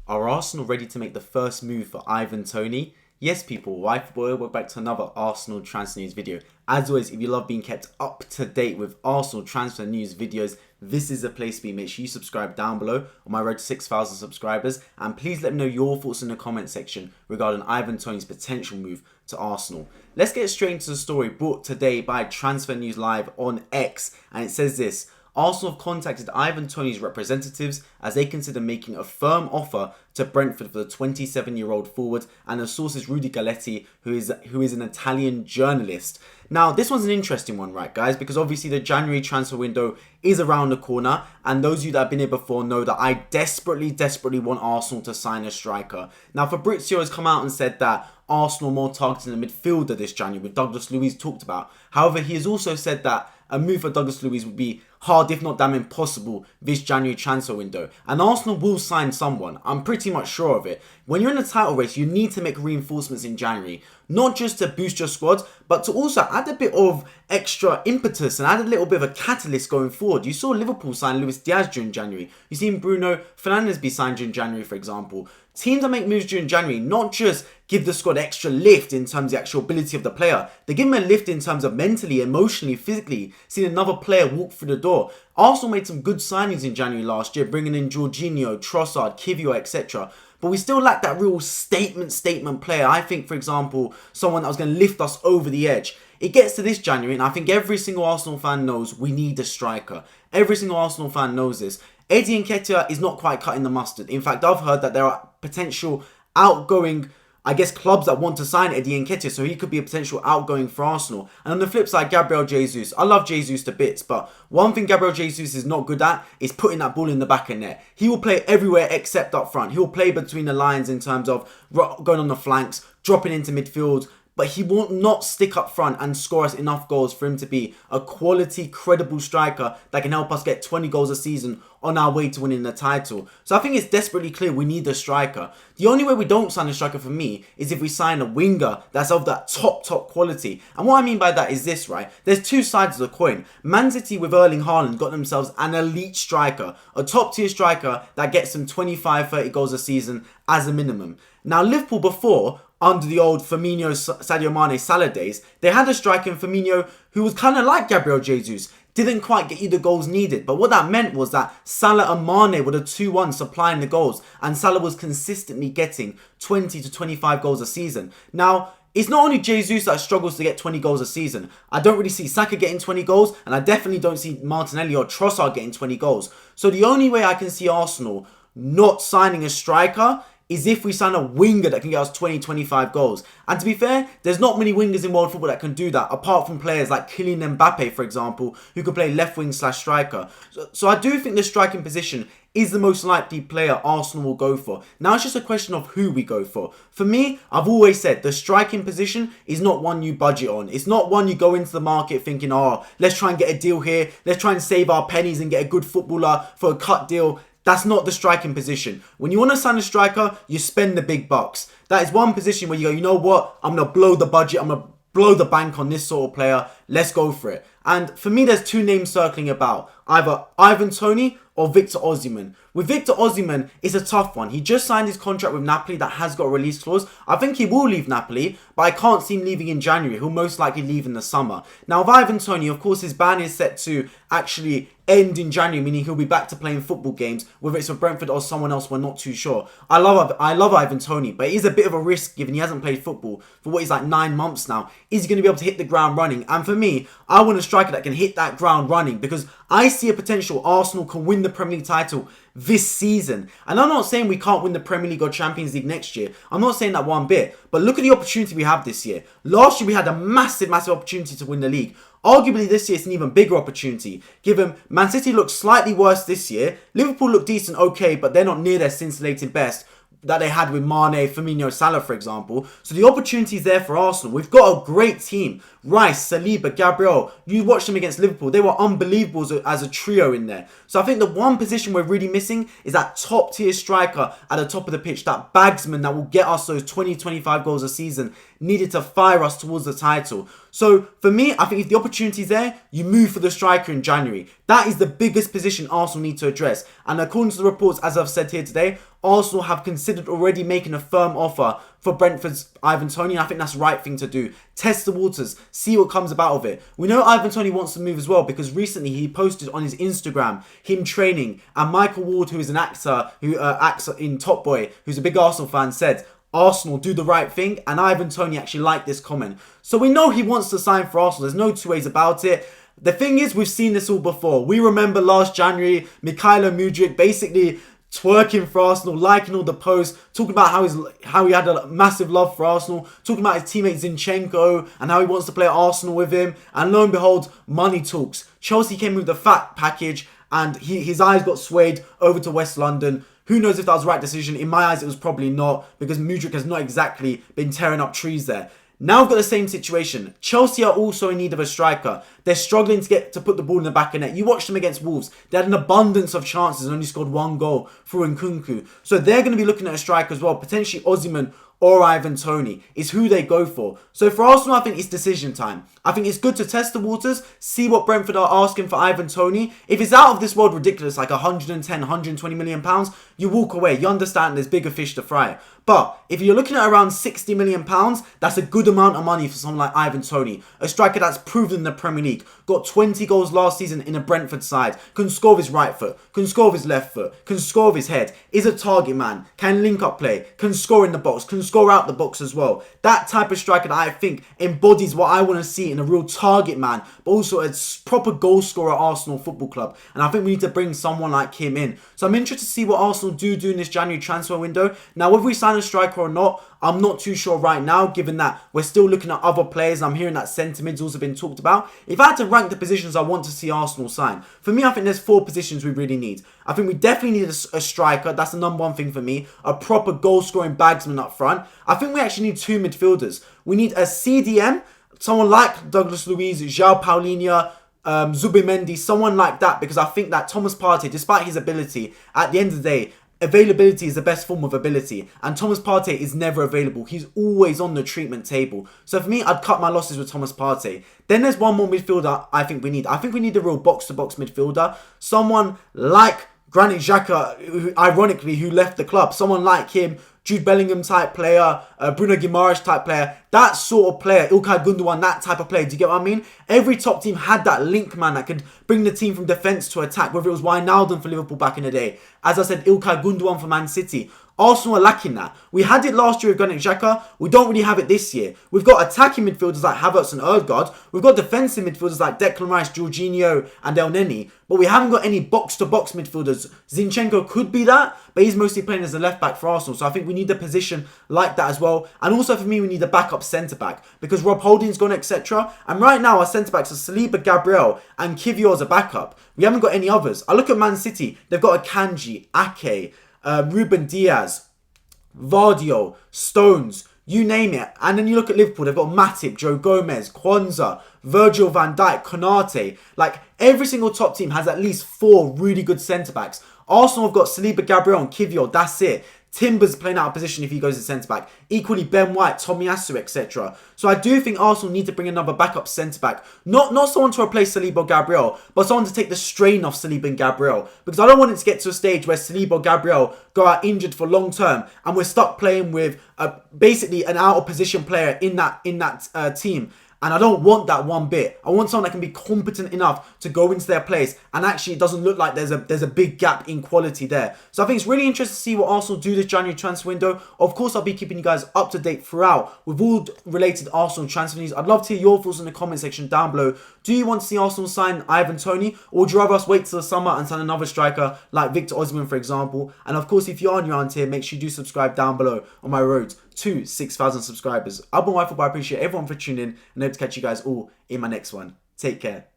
Are Arsenal ready to make the first move for Ivan Toney? Yes, people, welcome back to another Arsenal transfer news video. As always, if you love being kept up to date with Arsenal transfer news videos, this is the place to be. Make sure you subscribe down below on my road to 6,000 subscribers. And please let me know your thoughts in the comment section regarding Ivan Toney's potential move to Arsenal. Let's get straight into the story brought today by Transfer News Live on X. And it says this: Arsenal have contacted Ivan Toney's representatives as they consider making a firm offer to Brentford for the 27-year-old forward, and the source is Rudy Galletti, who is an Italian journalist. Now, this one's an interesting one, right, guys? Because obviously the January transfer window is around the corner, and those of you that have been here before know that I desperately want Arsenal to sign a striker. Now, Fabrizio has come out and said that Arsenal are more targeting a midfielder this January, with Douglas Luiz talked about. However, he has also said that a move for Douglas Luiz would be hard, if not damn impossible, this January transfer window. And Arsenal will sign someone. I'm pretty much sure of it. When you're in a title race, you need to make reinforcements in January. Not just to boost your squad, but to also add a bit of extra impetus and add a little bit of a catalyst going forward. You saw Liverpool sign Luis Diaz during January. You've seen Bruno Fernandes be signed during January, for example. Teams that make moves during January not just give the squad extra lift in terms of the actual ability of the player. They give them a lift in terms of mentally, emotionally, physically, seeing another player walk through the door. Arsenal made some good signings in January last year, bringing in Jorginho, Trossard, Kivior, etc. But we still lack that real statement player. I think, for example, someone that was going to lift us over the edge. It gets to this January, and I think every single Arsenal fan knows we need a striker. Every single Arsenal fan knows this. Eddie Nketiah is not quite cutting the mustard. In fact, I've heard that there are potential outgoing, clubs that want to sign Eddie Nketiah, so he could be a potential outgoing for Arsenal. And on the flip side, Gabriel Jesus. I love Jesus to bits, but one thing Gabriel Jesus is not good at is putting that ball in the back of net. He will play everywhere except up front. He will play between the lines in terms of going on the flanks, dropping into midfield, but he will not stick up front and score us enough goals for him to be a quality, credible striker that can help us get 20 goals a season on our way to winning the title. So I think it's desperately clear we need a striker. The only way we don't sign a striker for me is if we sign a winger that's of that top quality. And what I mean by that is this, right? There's two sides of the coin. Man City with Erling Haaland got themselves an elite striker, a top tier striker that gets them 25, 30 goals a season as a minimum. Now, Liverpool before, under the old Firmino, Sadio Mane, Salah days, they had a striker in Firmino who was kind of like Gabriel Jesus. Didn't quite get you the goals needed. But what that meant was that Salah and Mane were the 2-1 supplying the goals. And Salah was consistently getting 20 to 25 goals a season. Now, it's not only Jesus that struggles to get 20 goals a season. I don't really see Saka getting 20 goals. And I definitely don't see Martinelli or Trossard getting 20 goals. So the only way I can see Arsenal not signing a striker is if we sign a winger that can get us 20, 25 goals. And to be fair, there's not many wingers in world football that can do that, apart from players like Kylian Mbappe, for example, who can play left wing / striker. So I do think the striking position is the most likely player Arsenal will go for. Now it's just a question of who we go for. For me, I've always said the striking position is not one you budget on. It's not one you go into the market thinking, oh, let's try and get a deal here. Let's try and save our pennies and get a good footballer for a cut deal. That's not the striking position. When you want to sign a striker, you spend the big bucks. That is one position where you go, you know what? I'm going to blow the budget. I'm going to blow the bank on this sort of player. Let's go for it. And for me, there's two names circling about. Either Ivan Toney or Victor Osimhen. With Victor Osimhen, it's a tough one. He just signed his contract with Napoli that has got a release clause. I think he will leave Napoli, but I can't see him leaving in January. He'll most likely leave in the summer. Now, with Ivan Toney, of course, his ban is set to actually end in January, meaning he'll be back to playing football games, whether it's for Brentford or someone else, we're not too sure. I love Ivan Toney, but it is a bit of a risk given he hasn't played football for what is like 9 months now. Is he going to be able to hit the ground running? And for me, I want a striker that can hit that ground running, because I see a potential Arsenal can win the Premier League title this season. And I'm not saying we can't win the Premier League or Champions League next year. I'm not saying that one bit. But look at the opportunity we have this year. Last year we had a massive opportunity to win the league. Arguably this year it's an even bigger opportunity, given Man City looks slightly worse this year. Liverpool look decent, okay, but they're not near their scintillating best that they had with Mane, Firmino, Salah, for example. So the opportunity is there for Arsenal. We've got a great team. Rice, Saliba, Gabriel. You watched them against Liverpool. They were unbelievable as a trio in there. So I think the one position we're really missing is that top tier striker at the top of the pitch. That bagsman that will get us those 20, 25 goals a season needed to fire us towards the title. So for me, I think if the opportunity is there, you move for the striker in January. That is the biggest position Arsenal need to address. And according to the reports, as I've said here today, Arsenal have considered already making a firm offer for Brentford's Ivan Toney, and I think that's the right thing to do. Test the waters, see what comes about of it. We know Ivan Toney wants to move as well, because recently he posted on his Instagram him training, and Michael Ward, who is an actor who acts in Top Boy, who's a big Arsenal fan, said Arsenal do the right thing, and Ivan Toney actually liked this comment. So we know he wants to sign for Arsenal. There's no two ways about it. The thing is, we've seen this all before. We remember last January, Mikhailo Mudryk basically twerking for Arsenal, liking all the posts, talking about how he had a massive love for Arsenal, talking about his teammate Zinchenko and how he wants to play at Arsenal with him. And lo and behold, money talks. Chelsea came with the fat package, and his eyes got swayed over to West London. Who knows if that was the right decision? In my eyes, it was probably not, because Mudryk has not exactly been tearing up trees there. Now we've got the same situation. Chelsea are also in need of a striker. They're struggling to put the ball in the back of net. You watched them against Wolves. They had an abundance of chances and only scored one goal through Nkunku. So they're going to be looking at a striker as well. Potentially Osimhen or Ivan Toney is who they go for. So for Arsenal, I think it's decision time. I think it's good to test the waters, see what Brentford are asking for Ivan Toney. If it's out of this world ridiculous, like 110, 120 million pounds, you walk away. You understand there's bigger fish to fry. But if you're looking at around 60 million pounds, that's a good amount of money for someone like Ivan Toney, a striker that's proven in the Premier League, got 20 goals last season in a Brentford side, can score with his right foot, can score with his left foot, can score with his head, is a target man, can link up play, can score in the box, can score out the box as well. That type of striker that I think embodies what I want to see in a real target man, but also a proper goal scorer at Arsenal Football Club. And I think we need to bring someone like him in. So I'm interested to see what Arsenal do in this January transfer window. Now, whether we sign a striker or not, I'm not too sure right now, given that we're still looking at other players. I'm hearing that centre mid's also been talked about. If I had to rank the positions I want to see Arsenal sign, for me, I think there's 4 positions we really need. I think we definitely need a striker. That's the number one thing for me. A proper goal-scoring bagsman up front. I think we actually need 2 midfielders. We need a CDM, someone like Douglas Luiz, João Paulinho, Zubimendi, someone like that, because I think that Thomas Partey, despite his ability, at the end of the day, availability is the best form of ability, and Thomas Partey is never available. He's always on the treatment table. So for me, I'd cut my losses with Thomas Partey. Then there's one more midfielder I think we need. I think we need a real box-to-box midfielder. Someone like Granit Xhaka, who left the club. Someone like him, Jude Bellingham type player, Bruno Guimaraes type player. That sort of player, İlkay Gündoğan, that type of player. Do you get what I mean? Every top team had that link man that could bring the team from defence to attack, whether it was Wijnaldum for Liverpool back in the day. As I said, İlkay Gündoğan for Man City. Arsenal are lacking that. We had it last year with Granit Xhaka. We don't really have it this year. We've got attacking midfielders like Havertz and Ødegaard. We've got defensive midfielders like Declan Rice, Jorginho and El Neni. But we haven't got any box-to-box midfielders. Zinchenko could be that, but he's mostly playing as a left-back for Arsenal. So I think we need a position like that as well. And also for me, we need a backup centre-back, because Rob Holding's gone, etc. And right now, our centre-backs are Saliba, Gabriel and Kiwior as a backup. We haven't got any others. I look at Man City. They've got Akanji, Ake, Ruben Diaz, Vardio, Stones, you name it. And then you look at Liverpool, they've got Matip, Joe Gomez, Kwanzaa, Virgil van Dijk, Konate. Like, every single top team has at least 4 really good centre-backs. Arsenal have got Saliba, Gabriel and Kiwior, that's it. Timber's playing out of position if he goes to centre-back. Equally, Ben White, Tomiyasu, etc. So I do think Arsenal need to bring another backup centre-back. Not someone to replace Saliba or Gabriel, but someone to take the strain off Saliba and Gabriel. Because I don't want it to get to a stage where Saliba or Gabriel go out injured for long term and we're stuck playing with basically an out-of-position player in that team. And I don't want that one bit. I want someone that can be competent enough to go into their place, and actually it doesn't look like there's a big gap in quality there. So I think it's really interesting to see what Arsenal do this January transfer window. Of course, I'll be keeping you guys up to date throughout with all related Arsenal transfer news. I'd love to hear your thoughts in the comment section down below. Do you want to see Arsenal sign Ivan Toney, or would you rather us wait till the summer and sign another striker like Victor Osimhen, for example? And of course, if you are new around here, make sure you do subscribe down below on my road to 6,000 subscribers. I've been Wifle, but I appreciate everyone for tuning in, and hope to catch you guys all in my next one. Take care.